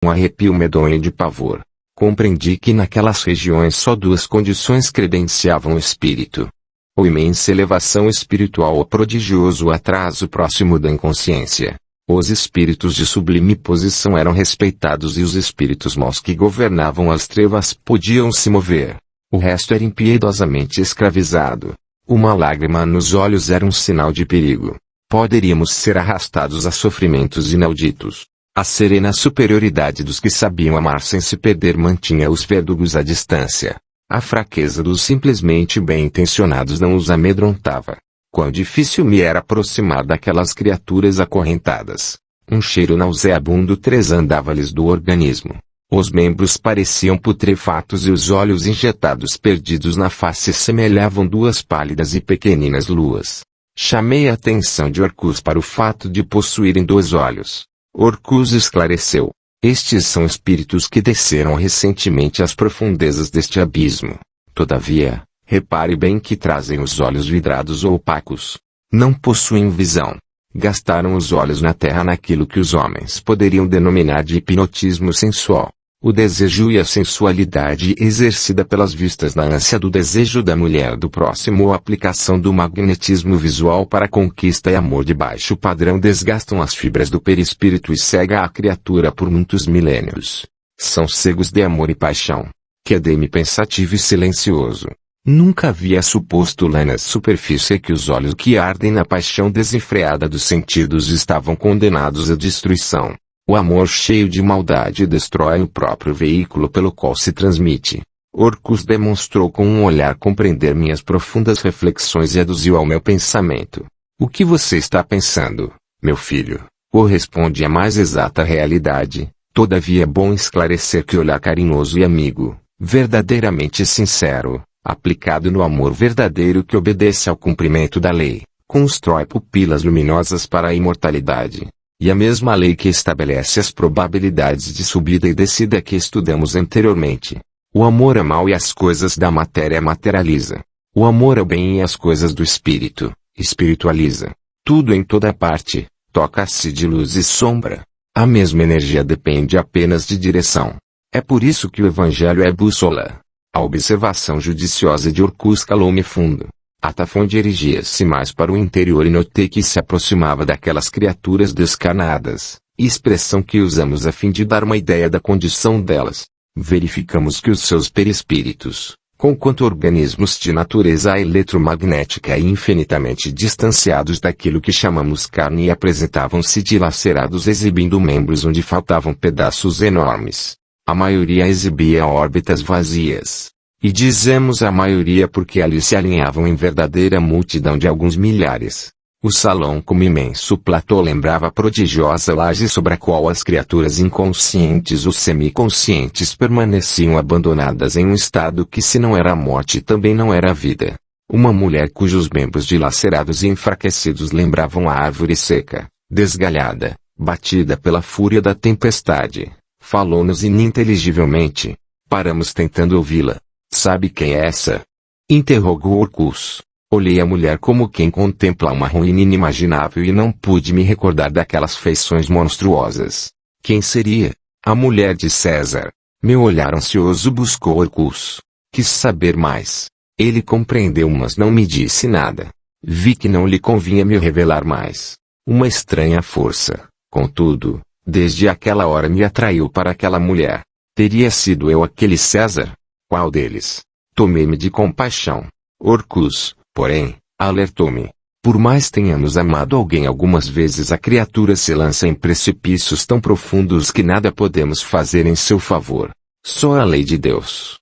Um arrepio medonho de pavor. Compreendi que naquelas regiões só duas condições credenciavam o espírito: ou imensa elevação espiritual ou prodigioso atraso próximo da inconsciência. Os espíritos de sublime posição eram respeitados e os espíritos maus que governavam as trevas podiam se mover. O resto era impiedosamente escravizado. Uma lágrima nos olhos era um sinal de perigo. Poderíamos ser arrastados a sofrimentos inauditos. A serena superioridade dos que sabiam amar sem se perder mantinha os verdugos à distância. A fraqueza dos simplesmente bem-intencionados não os amedrontava. Quão difícil me era aproximar daquelas criaturas acorrentadas. Um cheiro nauseabundo tresandava-lhes do organismo. Os membros pareciam putrefatos e os olhos injetados perdidos na face semelhavam duas pálidas e pequeninas luas. Chamei a atenção de Orcus para o fato de possuírem dois olhos. Orcus esclareceu: estes são espíritos que desceram recentemente às profundezas deste abismo. Todavia, repare bem que trazem os olhos vidrados ou opacos. Não possuem visão. Gastaram os olhos na terra naquilo que os homens poderiam denominar de hipnotismo sensual. O desejo e a sensualidade exercida pelas vistas na ânsia do desejo da mulher do próximo ou a aplicação do magnetismo visual para conquista e amor de baixo padrão desgastam as fibras do perispírito e cega a criatura por muitos milênios. São cegos de amor e paixão. Quedei-me pensativo e silencioso. Nunca havia suposto lá na superfície que os olhos que ardem na paixão desenfreada dos sentidos estavam condenados à destruição. O amor cheio de maldade destrói o próprio veículo pelo qual se transmite. Orcus demonstrou com um olhar compreender minhas profundas reflexões e aduziu ao meu pensamento. O que você está pensando, meu filho, corresponde à mais exata realidade. Todavia é bom esclarecer que o olhar carinhoso e amigo, verdadeiramente sincero, aplicado no amor verdadeiro que obedece ao cumprimento da lei, constrói pupilas luminosas para a imortalidade. E a mesma lei que estabelece as probabilidades de subida e descida que estudamos anteriormente. O amor é mal e as coisas da matéria materializa. O amor é bem e as coisas do espírito, espiritualiza. Tudo em toda parte, toca-se de luz e sombra. A mesma energia depende apenas de direção. É por isso que o Evangelho é bússola. A observação judiciosa de Orcus calou-me fundo. Atafon erigia-se mais para o interior e notei que se aproximava daquelas criaturas descarnadas, expressão que usamos a fim de dar uma ideia da condição delas. Verificamos que os seus perispíritos, conquanto organismos de natureza eletromagnética e infinitamente distanciados daquilo que chamamos carne, apresentavam-se dilacerados exibindo membros onde faltavam pedaços enormes. A maioria exibia órbitas vazias. E dizemos a maioria porque ali se alinhavam em verdadeira multidão de alguns milhares. O salão como imenso platô lembrava a prodigiosa laje sobre a qual as criaturas inconscientes ou semiconscientes permaneciam abandonadas em um estado que se não era a morte também não era a vida. Uma mulher cujos membros dilacerados e enfraquecidos lembravam a árvore seca, desgalhada, batida pela fúria da tempestade, falou-nos ininteligivelmente. Paramos tentando ouvi-la. Sabe quem é essa? Interrogou Orcus. Olhei a mulher como quem contempla uma ruína inimaginável e não pude me recordar daquelas feições monstruosas. Quem seria? A mulher de César. Meu olhar ansioso buscou Orcus. Quis saber mais. Ele compreendeu, mas não me disse nada. Vi que não lhe convinha me revelar mais. Uma estranha força, contudo, desde aquela hora me atraiu para aquela mulher. Teria sido eu aquele César? Qual deles? Tomei-me de compaixão. Orcus, porém, alertou-me. Por mais tenhamos amado alguém algumas vezes, a criatura se lança em precipícios tão profundos que nada podemos fazer em seu favor. Só a lei de Deus.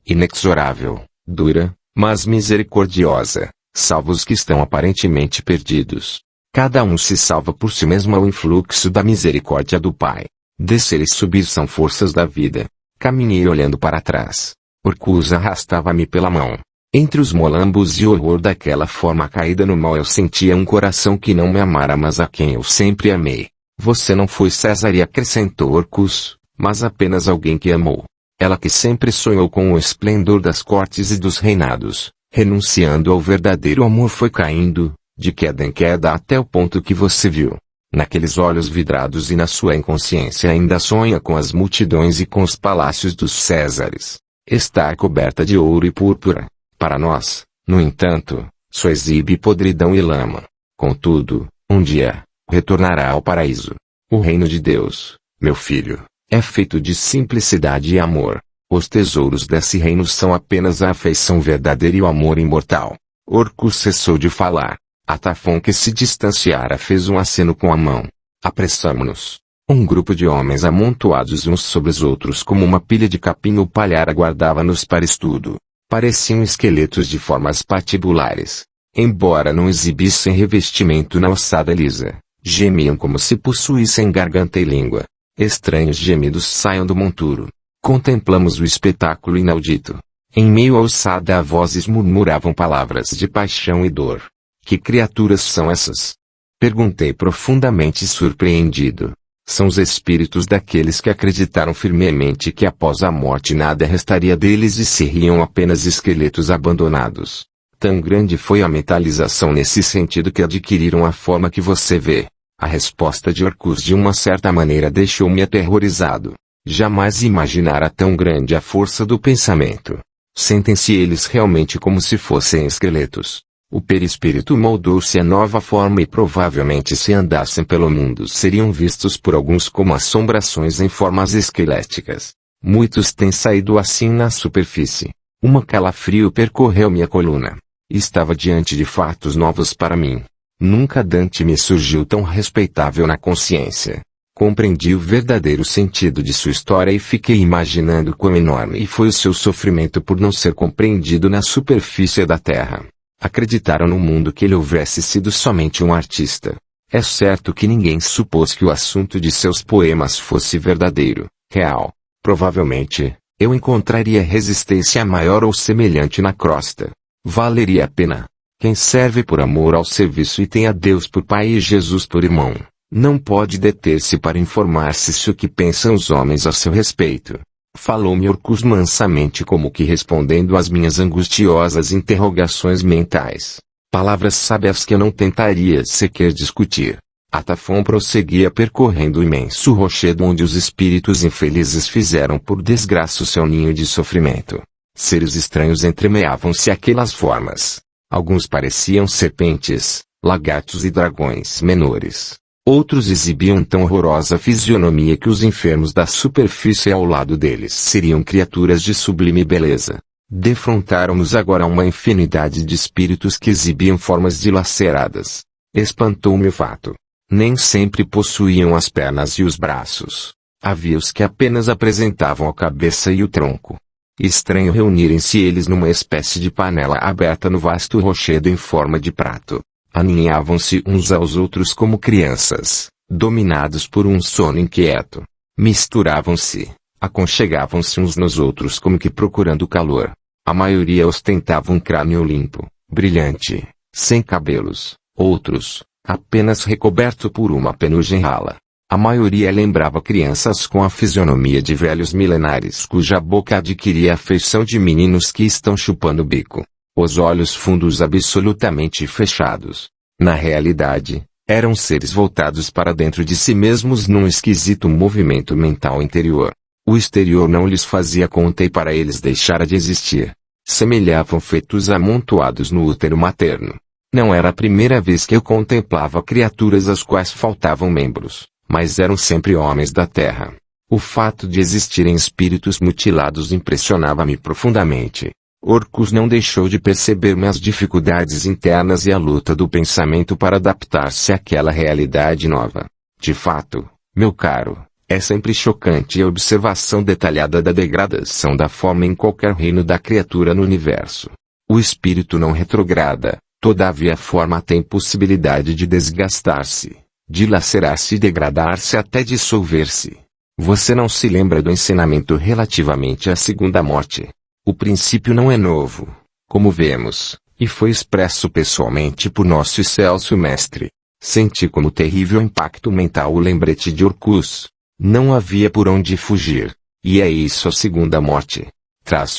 Inexorável, dura, mas misericordiosa, salva os que estão aparentemente perdidos. Cada um se salva por si mesmo ao influxo da misericórdia do Pai. Descer e subir são forças da vida. Caminhei olhando para trás. Orcus arrastava-me pela mão. Entre os molambos e o horror daquela forma caída no mal eu sentia um coração que não me amara, mas a quem eu sempre amei. Você não foi César, e acrescentou Orcus, mas apenas alguém que amou. Ela que sempre sonhou com o esplendor das cortes e dos reinados, renunciando ao verdadeiro amor, foi caindo, de queda em queda até o ponto que você viu. Naqueles olhos vidrados e na sua inconsciência ainda sonha com as multidões e com os palácios dos Césares. Está coberta de ouro e púrpura. Para nós, no entanto, só exibe podridão e lama. Contudo, um dia, retornará ao paraíso. O reino de Deus, meu filho, é feito de simplicidade e amor. Os tesouros desse reino são apenas a afeição verdadeira e o amor imortal. Orcus cessou de falar. Atafon, que se distanciara, fez um aceno com a mão. Apressamo-nos. Um grupo de homens amontoados uns sobre os outros como uma pilha de capim ou palhar aguardava-nos para estudo. Pareciam esqueletos de formas patibulares. Embora não exibissem revestimento na ossada lisa, gemiam como se possuíssem garganta e língua. Estranhos gemidos saíam do monturo. Contemplamos o espetáculo inaudito. Em meio à ossada, vozes murmuravam palavras de paixão e dor. Que criaturas são essas? Perguntei profundamente surpreendido. São os espíritos daqueles que acreditaram firmemente que após a morte nada restaria deles e seriam apenas esqueletos abandonados. Tão grande foi a mentalização nesse sentido que adquiriram a forma que você vê. A resposta de Orcus de uma certa maneira deixou-me aterrorizado. Jamais imaginara tão grande a força do pensamento. Sentem-se eles realmente como se fossem esqueletos. O perispírito moldou-se a nova forma e provavelmente se andassem pelo mundo seriam vistos por alguns como assombrações em formas esqueléticas. Muitos têm saído assim na superfície. Uma calafrio percorreu minha coluna. Estava diante de fatos novos para mim. Nunca Dante me surgiu tão respeitável na consciência. Compreendi o verdadeiro sentido de sua história e fiquei imaginando quão enorme foi o seu sofrimento por não ser compreendido na superfície da terra. Acreditaram no mundo que ele houvesse sido somente um artista. É certo que ninguém supôs que o assunto de seus poemas fosse verdadeiro, real. Provavelmente, eu encontraria resistência maior ou semelhante na crosta. Valeria a pena. Quem serve por amor ao serviço e tem a Deus por Pai e Jesus por irmão, não pode deter-se para informar-se se o que pensam os homens a seu respeito. Falou-me Orcus mansamente como que respondendo às minhas angustiosas interrogações mentais. Palavras sábias que eu não tentaria sequer discutir. Atafon prosseguia percorrendo o imenso rochedo onde os espíritos infelizes fizeram por desgraça o seu ninho de sofrimento. Seres estranhos entremeavam-se aquelas formas. Alguns pareciam serpentes, lagartos e dragões menores. Outros exibiam tão horrorosa fisionomia que os enfermos da superfície ao lado deles seriam criaturas de sublime beleza. Defrontaram-nos agora uma infinidade de espíritos que exibiam formas dilaceradas. Espantou-me o fato. Nem sempre possuíam as pernas e os braços. Havia os que apenas apresentavam a cabeça e o tronco. Estranho reunirem-se eles numa espécie de panela aberta no vasto rochedo em forma de prato. Aninhavam-se uns aos outros como crianças, dominados por um sono inquieto. Misturavam-se, aconchegavam-se uns nos outros como que procurando calor. A maioria ostentava um crânio limpo, brilhante, sem cabelos. Outros, apenas recoberto por uma penugem rala. A maioria lembrava crianças com a fisionomia de velhos milenares cuja boca adquiria a feição de meninos que estão chupando o bico. Os olhos fundos absolutamente fechados. Na realidade, eram seres voltados para dentro de si mesmos num esquisito movimento mental interior. O exterior não lhes fazia conta e para eles deixara de existir. Semelhavam fetos amontoados no útero materno. Não era a primeira vez que eu contemplava criaturas às quais faltavam membros, mas eram sempre homens da terra. O fato de existirem espíritos mutilados impressionava-me profundamente. Orcus não deixou de perceber minhas dificuldades internas e a luta do pensamento para adaptar-se àquela realidade nova. De fato, meu caro, é sempre chocante a observação detalhada da degradação da forma em qualquer reino da criatura no universo. O espírito não retrograda, todavia a forma tem possibilidade de desgastar-se, dilacerar-se e degradar-se até dissolver-se. Você não se lembra do ensinamento relativamente à segunda morte? O princípio não é novo, como vemos, e foi expresso pessoalmente por nosso excelso mestre. Senti como terrível impacto mental o lembrete de Orcus. Não havia por onde fugir. E é isso a segunda morte?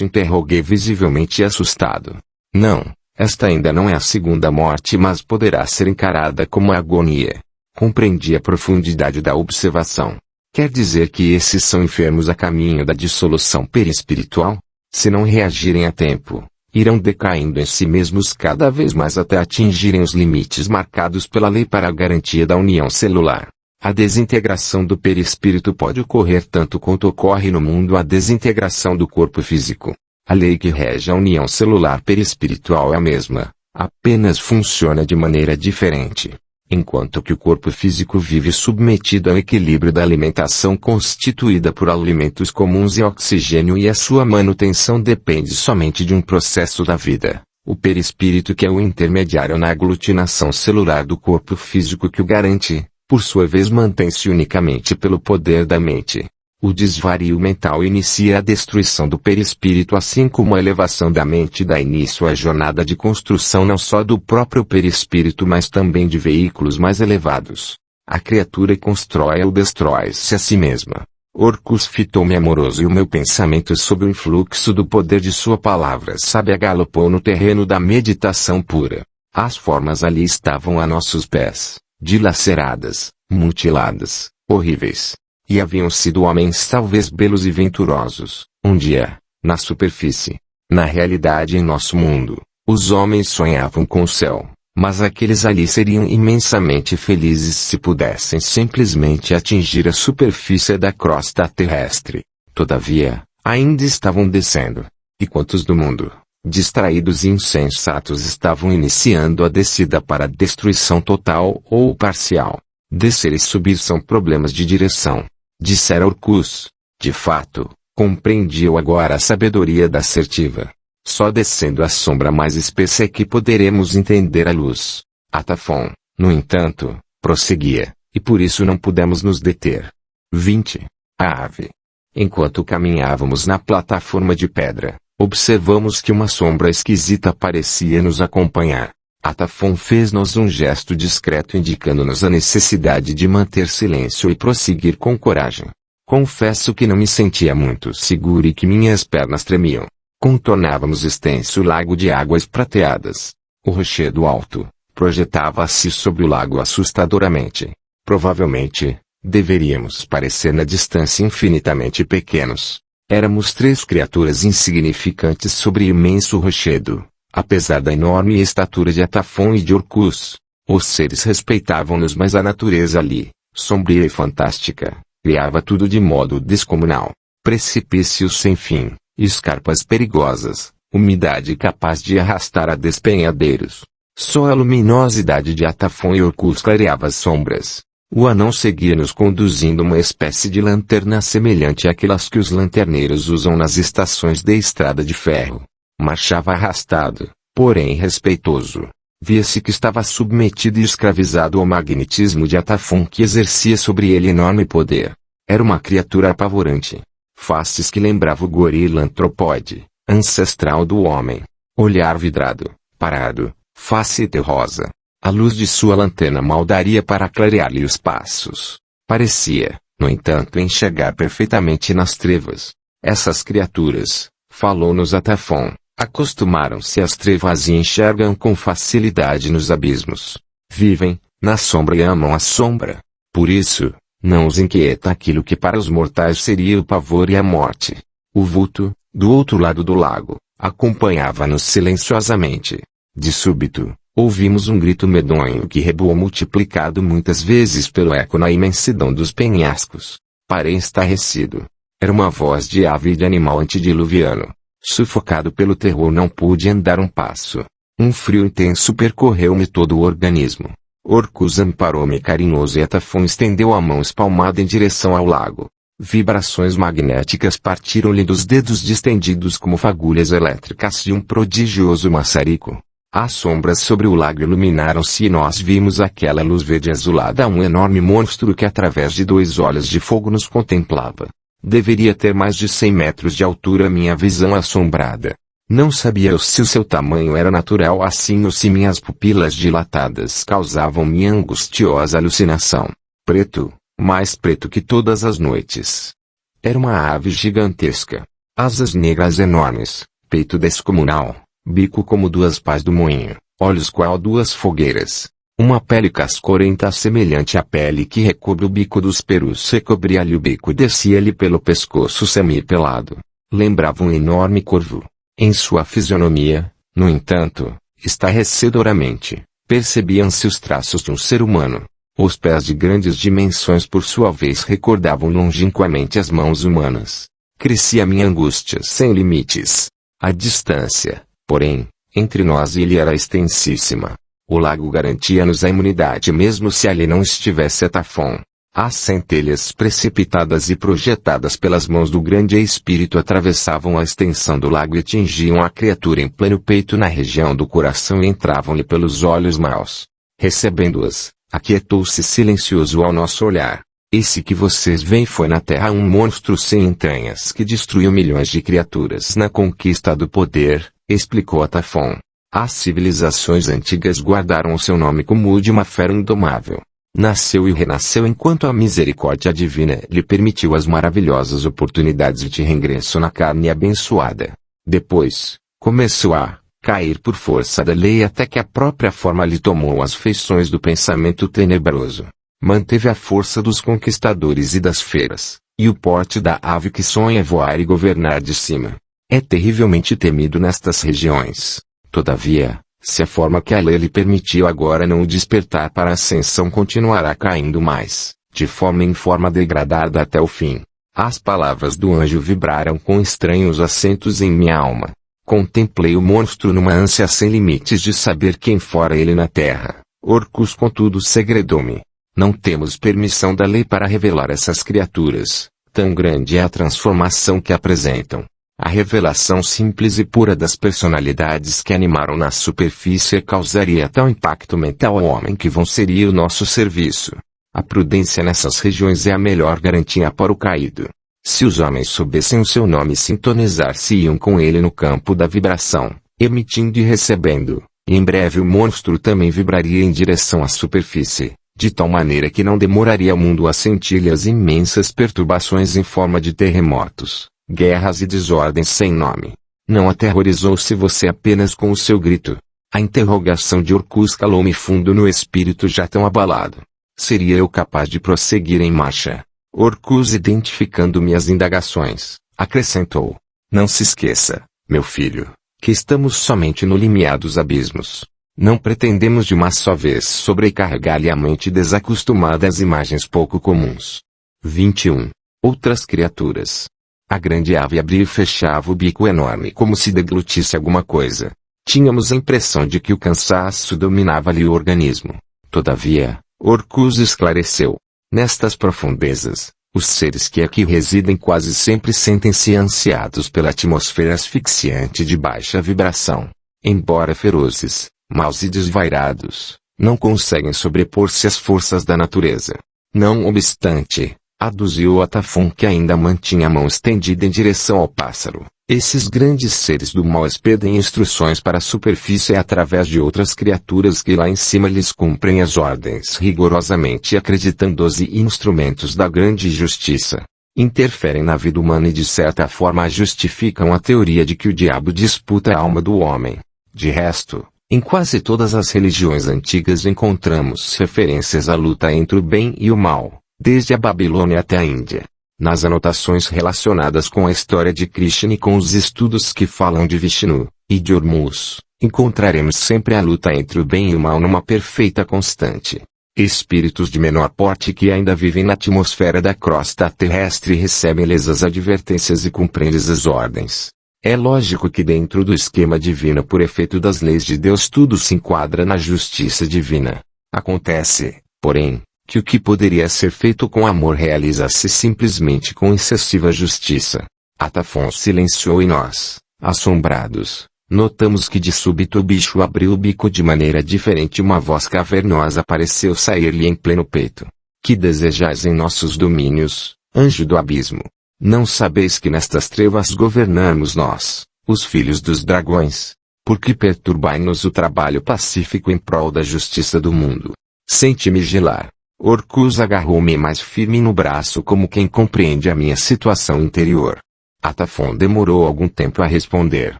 Interroguei visivelmente assustado. Não, esta ainda não é a segunda morte, mas poderá ser encarada como a agonia. Compreendi a profundidade da observação. Quer dizer que esses são enfermos a caminho da dissolução perispiritual? Se não reagirem a tempo, irão decaindo em si mesmos cada vez mais até atingirem os limites marcados pela lei para a garantia da união celular. A desintegração do perispírito pode ocorrer tanto quanto ocorre no mundo a desintegração do corpo físico. A lei que rege a união celular perispiritual é a mesma, apenas funciona de maneira diferente. Enquanto que o corpo físico vive submetido ao equilíbrio da alimentação constituída por alimentos comuns e oxigênio e a sua manutenção depende somente de um processo da vida, o perispírito que é o intermediário na aglutinação celular do corpo físico que o garante, por sua vez mantém-se unicamente pelo poder da mente. O desvario mental inicia a destruição do perispírito assim como a elevação da mente dá início à jornada de construção não só do próprio perispírito mas também de veículos mais elevados. A criatura constrói ou destrói-se a si mesma. Orcus fitou-me amoroso e o meu pensamento sob o influxo do poder de sua palavra sábia galopou no terreno da meditação pura. As formas ali estavam a nossos pés, dilaceradas, mutiladas, horríveis. E haviam sido homens talvez belos e venturosos, um dia, na superfície. Na realidade em nosso mundo, os homens sonhavam com o céu, mas aqueles ali seriam imensamente felizes se pudessem simplesmente atingir a superfície da crosta terrestre. Todavia, ainda estavam descendo. E quantos do mundo, distraídos e insensatos estavam iniciando a descida para a destruição total ou parcial. Descer e subir são problemas de direção. Dissera Orcus. De fato, compreendi eu agora a sabedoria da assertiva. Só descendo a sombra mais espessa é que poderemos entender a luz. Atafon, no entanto, prosseguia, e por isso não pudemos nos deter. 20. A ave. Enquanto caminhávamos na plataforma de pedra, observamos que uma sombra esquisita parecia nos acompanhar. Atafon fez-nos um gesto discreto indicando-nos a necessidade de manter silêncio e prosseguir com coragem. Confesso que não me sentia muito seguro e que minhas pernas tremiam. Contornávamos extenso lago de águas prateadas. O rochedo alto, projetava-se sobre o lago assustadoramente. Provavelmente, deveríamos parecer na distância infinitamente pequenos. Éramos três criaturas insignificantes sobre imenso rochedo. Apesar da enorme estatura de Atafon e de Orcus, os seres respeitavam-nos mas a natureza ali, sombria e fantástica, criava tudo de modo descomunal. Precipícios sem fim, escarpas perigosas, umidade capaz de arrastar a despenhadeiros. Só a luminosidade de Atafon e Orcus clareava as sombras. O anão seguia-nos conduzindo uma espécie de lanterna semelhante àquelas que os lanterneiros usam nas estações de estrada de ferro. Marchava arrastado, porém respeitoso. Via-se que estava submetido e escravizado ao magnetismo de Atafon que exercia sobre ele enorme poder. Era uma criatura apavorante. Faces que lembrava o gorila antropóide, ancestral do homem. Olhar vidrado, parado, face terrosa. A luz de sua lanterna mal daria para clarear-lhe os passos. Parecia, no entanto, enxergar perfeitamente nas trevas. Essas criaturas, falou-nos Atafon, acostumaram-se às trevas e enxergam com facilidade nos abismos. Vivem, na sombra e amam a sombra. Por isso, não os inquieta aquilo que para os mortais seria o pavor e a morte. O vulto, do outro lado do lago, acompanhava-nos silenciosamente. De súbito, ouvimos um grito medonho que reboou multiplicado muitas vezes pelo eco na imensidão dos penhascos. Parei estarrecido. Era uma voz de ave e de animal antediluviano. Sufocado pelo terror não pude andar um passo. Um frio intenso percorreu-me todo o organismo. Orcus amparou-me carinhoso e Atafon estendeu a mão espalmada em direção ao lago. Vibrações magnéticas partiram-lhe dos dedos distendidos como fagulhas elétricas de um prodigioso maçarico. As sombras sobre o lago iluminaram-se e nós vimos aquela luz verde azulada a um enorme monstro que através de dois olhos de fogo nos contemplava. Deveria ter mais de 100 metros de altura minha visão assombrada. Não sabia se o seu tamanho era natural assim ou se minhas pupilas dilatadas causavam-me angustiosa alucinação. Preto, mais preto que todas as noites. Era uma ave gigantesca. Asas negras enormes, peito descomunal, bico como duas pás do moinho, olhos qual duas fogueiras. Uma pele cascorenta semelhante à pele que recobre o bico dos perus recobria-lhe o bico e descia-lhe pelo pescoço semi-pelado. Lembrava um enorme corvo. Em sua fisionomia, no entanto, estarrecedoramente, percebiam-se os traços de um ser humano. Os pés de grandes dimensões por sua vez recordavam longínquamente as mãos humanas. Crescia minha angústia sem limites. A distância, porém, entre nós e ele era extensíssima. O lago garantia-nos a imunidade mesmo se ali não estivesse Atafon. As centelhas precipitadas e projetadas pelas mãos do grande espírito atravessavam a extensão do lago e atingiam a criatura em pleno peito na região do coração e entravam-lhe pelos olhos maus. Recebendo-as, aquietou-se silencioso ao nosso olhar. Esse que vocês veem foi na Terra um monstro sem entranhas que destruiu milhões de criaturas na conquista do poder, explicou Atafon. As civilizações antigas guardaram o seu nome como o de uma fera indomável. Nasceu e renasceu enquanto a misericórdia divina lhe permitiu as maravilhosas oportunidades de regresso na carne abençoada. Depois, começou a cair por força da lei até que a própria forma lhe tomou as feições do pensamento tenebroso. Manteve a força dos conquistadores e das feras, e o porte da ave que sonha voar e governar de cima. É terrivelmente temido nestas regiões. Todavia, se a forma que a lei lhe permitiu agora não o despertar para a ascensão continuará caindo mais, de forma em forma degradada até o fim. As palavras do anjo vibraram com estranhos acentos em minha alma. Contemplei o monstro numa ânsia sem limites de saber quem fora ele na terra. Orcus contudo segredou-me. Não temos permissão da lei para revelar essas criaturas, tão grande é a transformação que apresentam. A revelação simples e pura das personalidades que animaram na superfície causaria tal impacto mental ao homem que vão seria o nosso serviço. A prudência nessas regiões é a melhor garantia para o caído. Se os homens soubessem o seu nome sintonizar-se-iam com ele no campo da vibração, emitindo e recebendo, e em breve o monstro também vibraria em direção à superfície, de tal maneira que não demoraria o mundo a sentir-lhe as imensas perturbações em forma de terremotos, guerras e desordens sem nome. Não aterrorizou-se você apenas com o seu grito? A interrogação de Orcus calou-me fundo no espírito já tão abalado. Seria eu capaz de prosseguir em marcha? Orcus, identificando minhas indagações, acrescentou: não se esqueça, meu filho, que estamos somente no limiar dos abismos. Não pretendemos de uma só vez sobrecarregar-lhe a mente desacostumada às imagens pouco comuns. 21. Outras criaturas. A grande ave abria e fechava o bico enorme como se deglutisse alguma coisa. Tínhamos a impressão de que o cansaço dominava-lhe o organismo. Todavia, Orcus esclareceu: nestas profundezas, os seres que aqui residem quase sempre sentem-se ansiados pela atmosfera asfixiante de baixa vibração. Embora ferozes, maus e desvairados, não conseguem sobrepor-se às forças da natureza. Não obstante, aduziu Atafon, que ainda mantinha a mão estendida em direção ao pássaro, esses grandes seres do mal expedem instruções para a superfície através de outras criaturas que lá em cima lhes cumprem as ordens rigorosamente acreditando-os instrumentos da grande justiça. Interferem na vida humana e de certa forma justificam a teoria de que o diabo disputa a alma do homem. De resto, em quase todas as religiões antigas encontramos referências à luta entre o bem e o mal, desde a Babilônia até a Índia. Nas anotações relacionadas com a história de Krishna e com os estudos que falam de Vishnu e de Ormuz, encontraremos sempre a luta entre o bem e o mal numa perfeita constante. Espíritos de menor porte que ainda vivem na atmosfera da crosta terrestre recebem-lhes as advertências e cumprem-lhes as ordens. É lógico que dentro do esquema divino por efeito das leis de Deus tudo se enquadra na justiça divina. Acontece, porém, que o que poderia ser feito com amor realiza-se simplesmente com excessiva justiça. Atafon silenciou e nós, assombrados, notamos que de súbito o bicho abriu o bico de maneira diferente e uma voz cavernosa pareceu sair-lhe em pleno peito. Que desejais em nossos domínios, anjo do abismo? Não sabeis que nestas trevas governamos nós, os filhos dos dragões? Por que perturbai-nos o trabalho pacífico em prol da justiça do mundo? Sente-me gelar. Orcus agarrou-me mais firme no braço como quem compreende a minha situação interior. Atafon demorou algum tempo a responder,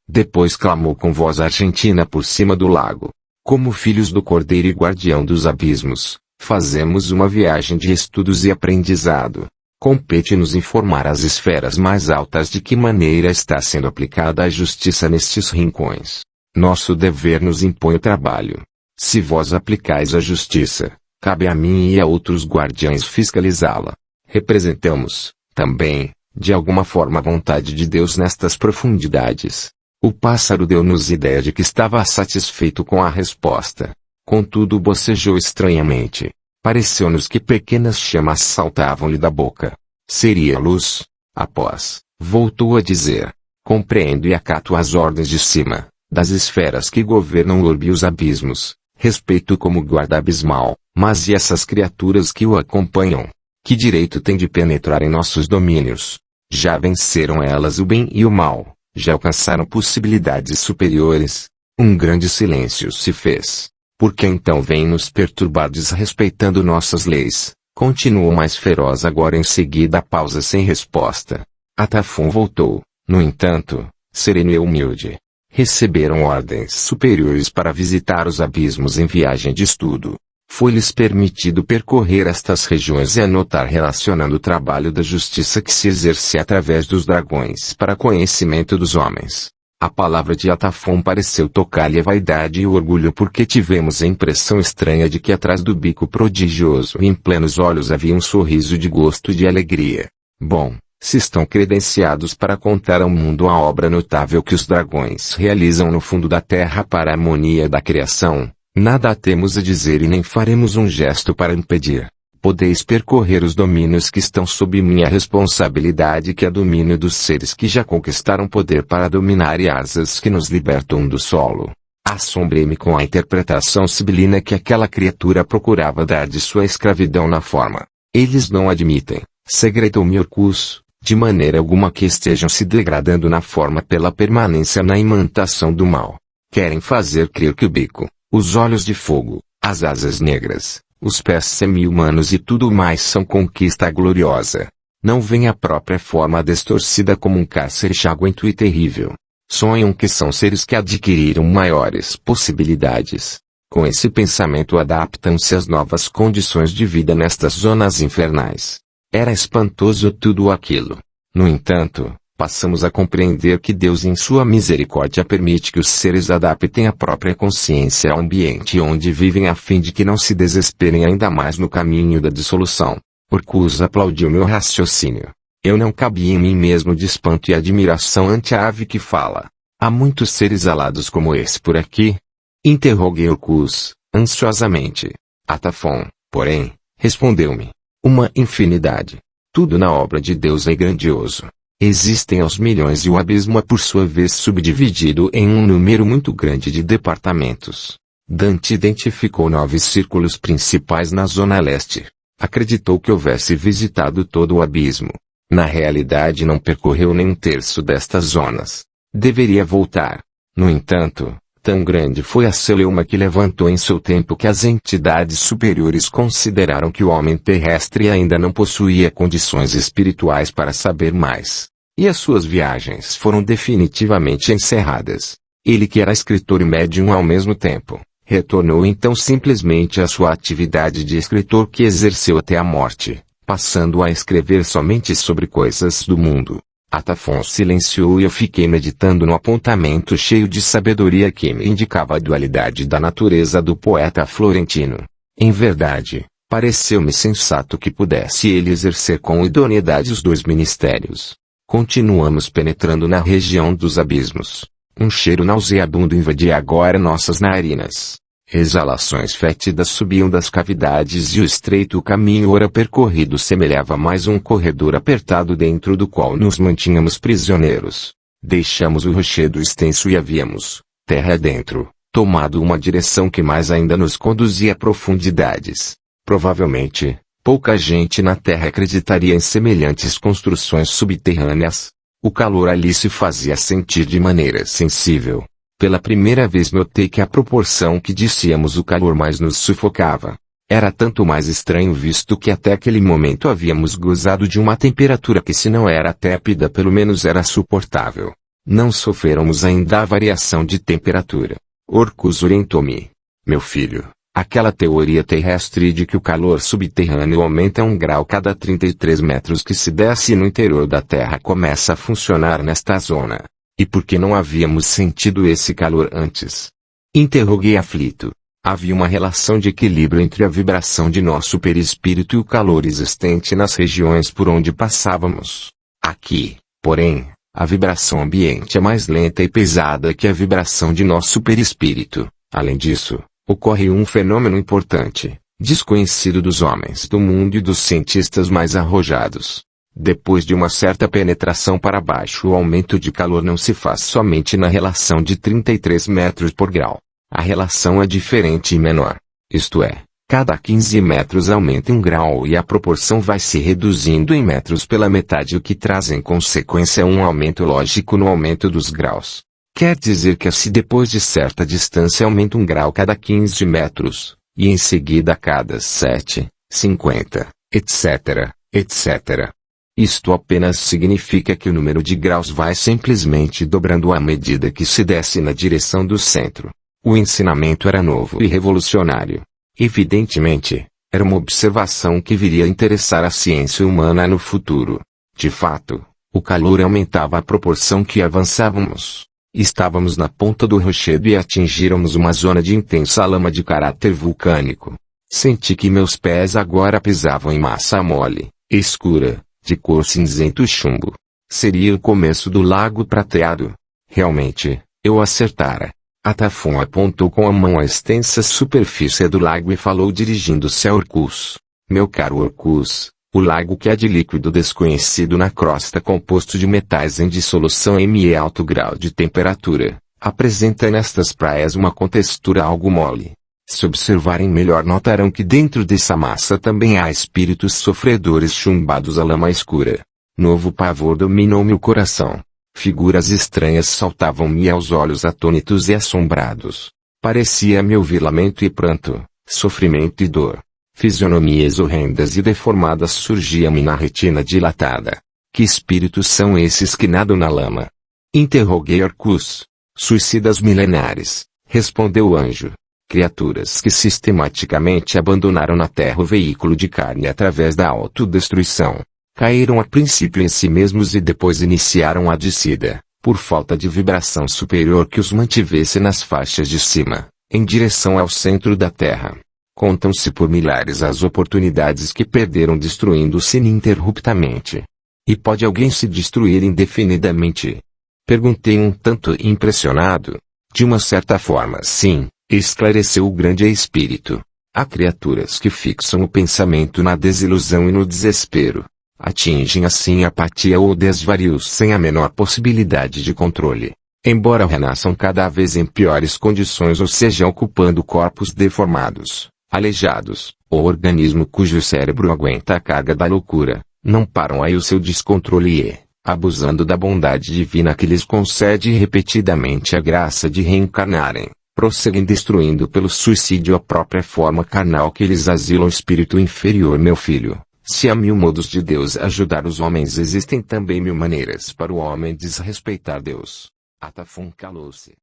depois clamou com voz argentina por cima do lago: Como filhos do Cordeiro e guardião dos abismos, fazemos uma viagem de estudos e aprendizado. Compete-nos informar as esferas mais altas de que maneira está sendo aplicada a justiça nestes rincões. Nosso dever nos impõe o trabalho. Se vós aplicais a justiça, cabe a mim e a outros guardiães fiscalizá-la. Representamos, também, de alguma forma a vontade de Deus nestas profundidades. O pássaro deu-nos ideia de que estava satisfeito com a resposta. Contudo bocejou estranhamente. Pareceu-nos que pequenas chamas saltavam-lhe da boca. Seria luz? Após, voltou a dizer. Compreendo e acato as ordens de cima, das esferas que governam o orbe e os abismos. Respeito como guarda abismal, mas e essas criaturas que o acompanham? Que direito têm de penetrar em nossos domínios? Já venceram elas o bem e o mal, já alcançaram possibilidades superiores. Um grande silêncio se fez. Por que então vem nos perturbar desrespeitando nossas leis? Continuou mais feroz agora em seguida a pausa sem resposta. Atafon voltou, no entanto, sereno e humilde. Receberam ordens superiores para visitar os abismos em viagem de estudo. Foi-lhes permitido percorrer estas regiões e anotar relacionando o trabalho da justiça que se exerce através dos dragões para conhecimento dos homens. A palavra de Atafon pareceu tocar-lhe a vaidade e o orgulho porque tivemos a impressão estranha de que atrás do bico prodigioso e em plenos olhos havia um sorriso de gosto e de alegria. Bom, se estão credenciados para contar ao mundo a obra notável que os dragões realizam no fundo da terra para a harmonia da criação, nada temos a dizer e nem faremos um gesto para impedir. Podeis percorrer os domínios que estão sob minha responsabilidade, que é domínio dos seres que já conquistaram poder para dominar e asas que nos libertam do solo. Assombrei-me com a interpretação sibilina que aquela criatura procurava dar de sua escravidão na forma. Eles não admitem, segredou-me Orcus, de maneira alguma que estejam se degradando na forma pela permanência na imantação do mal. Querem fazer crer que o bico, os olhos de fogo, as asas negras, os pés semi-humanos e tudo mais são conquista gloriosa. Não veem a própria forma distorcida como um cárcere chaguento e terrível. Sonham que são seres que adquiriram maiores possibilidades. Com esse pensamento adaptam-se às novas condições de vida nestas zonas infernais. Era espantoso tudo aquilo. No entanto, passamos a compreender que Deus em sua misericórdia permite que os seres adaptem a própria consciência ao ambiente onde vivem a fim de que não se desesperem ainda mais no caminho da dissolução. Orcus aplaudiu meu raciocínio. Eu não cabia em mim mesmo de espanto e admiração ante a ave que fala. Há muitos seres alados como esse por aqui? Interroguei Orcus, ansiosamente. Atafon, porém, respondeu-me. Uma infinidade. Tudo na obra de Deus é grandioso. Existem aos milhões e o abismo é por sua vez subdividido em um número muito grande de departamentos. Dante identificou 9 círculos principais na zona leste. Acreditou que houvesse visitado todo o abismo. Na realidade não percorreu nem um terço destas zonas. Deveria voltar. No entanto, tão grande foi a celeuma que levantou em seu tempo que as entidades superiores consideraram que o homem terrestre ainda não possuía condições espirituais para saber mais. E as suas viagens foram definitivamente encerradas. Ele, que era escritor e médium ao mesmo tempo, retornou então simplesmente à sua atividade de escritor que exerceu até a morte, passando a escrever somente sobre coisas do mundo. Atafon silenciou e eu fiquei meditando no apontamento cheio de sabedoria que me indicava a dualidade da natureza do poeta florentino. Em verdade, pareceu-me sensato que pudesse ele exercer com idoneidade os 2 ministérios. Continuamos penetrando na região dos abismos. Um cheiro nauseabundo invadia agora nossas narinas. Exalações fétidas subiam das cavidades e o estreito caminho ora percorrido semelhava mais um corredor apertado dentro do qual nos mantínhamos prisioneiros. Deixamos o rochedo extenso e havíamos, terra adentro, tomado uma direção que mais ainda nos conduzia a profundidades. Provavelmente, pouca gente na Terra acreditaria em semelhantes construções subterrâneas. O calor ali se fazia sentir de maneira sensível. Pela primeira vez notei que a proporção que dissíamos o calor mais nos sufocava. Era tanto mais estranho visto que até aquele momento havíamos gozado de uma temperatura que se não era tépida pelo menos era suportável. Não sofrêramos ainda a variação de temperatura. Orcus orientou-me. Meu filho, aquela teoria terrestre de que o calor subterrâneo aumenta 1 grau cada 33 metros que se desce no interior da Terra começa a funcionar nesta zona. E por que não havíamos sentido esse calor antes? Interroguei aflito. Havia uma relação de equilíbrio entre a vibração de nosso perispírito e o calor existente nas regiões por onde passávamos. Aqui, porém, a vibração ambiente é mais lenta e pesada que a vibração de nosso perispírito. Além disso, ocorre um fenômeno importante, desconhecido dos homens do mundo e dos cientistas mais arrojados. Depois de uma certa penetração para baixo, o aumento de calor não se faz somente na relação de 33 metros por grau. A relação é diferente e menor. Isto é, cada 15 metros aumenta 1 grau e a proporção vai se reduzindo em metros pela metade, o que traz em consequência um aumento lógico no aumento dos graus. Quer dizer que se depois de certa distância aumenta 1 grau cada 15 metros, e em seguida a cada 7, 50, etc., etc. Isto apenas significa que o número de graus vai simplesmente dobrando à medida que se desce na direção do centro. O ensinamento era novo e revolucionário. Evidentemente, era uma observação que viria a interessar a ciência humana no futuro. De fato, o calor aumentava à proporção que avançávamos. Estávamos na ponta do rochedo e atingíramos uma zona de intensa lama de caráter vulcânico. Senti que meus pés agora pisavam em massa mole, escura, de cor cinzento chumbo. Seria o começo do lago prateado. Realmente, eu acertara. Atafon apontou com a mão a extensa superfície do lago e falou dirigindo-se a Orcus. Meu caro Orcus, o lago que é de líquido desconhecido na crosta composto de metais em dissolução em alto grau de temperatura, apresenta nestas praias uma contextura algo mole. Se observarem melhor notarão que dentro dessa massa também há espíritos sofredores chumbados à lama escura. Novo pavor dominou-me o coração. Figuras estranhas saltavam-me aos olhos atônitos e assombrados. Parecia-me ouvir lamento e pranto, sofrimento e dor. Fisionomias horrendas e deformadas surgiam-me na retina dilatada. Que espíritos são esses que nadam na lama? Interroguei Orcus. Suicidas milenares, respondeu o anjo. Criaturas que sistematicamente abandonaram na Terra o veículo de carne através da autodestruição. Caíram a princípio em si mesmos e depois iniciaram a descida, por falta de vibração superior que os mantivesse nas faixas de cima, em direção ao centro da Terra. Contam-se por milhares as oportunidades que perderam destruindo-se ininterruptamente. E pode alguém se destruir indefinidamente? Perguntei um tanto impressionado. De uma certa forma, sim, esclareceu o grande espírito. Há criaturas que fixam o pensamento na desilusão e no desespero. Atingem assim a apatia ou desvarios sem a menor possibilidade de controle. Embora renasçam cada vez em piores condições ou sejam ocupando corpos deformados, aleijados, ou organismo cujo cérebro aguenta a carga da loucura, não param aí o seu descontrole e, abusando da bondade divina que lhes concede repetidamente a graça de reencarnarem, prosseguem destruindo pelo suicídio a própria forma carnal que lhes asila o espírito inferior. Meu filho, se há 1000 modos de Deus ajudar os homens, existem também 1000 maneiras para o homem desrespeitar Deus. Atafon calou-se.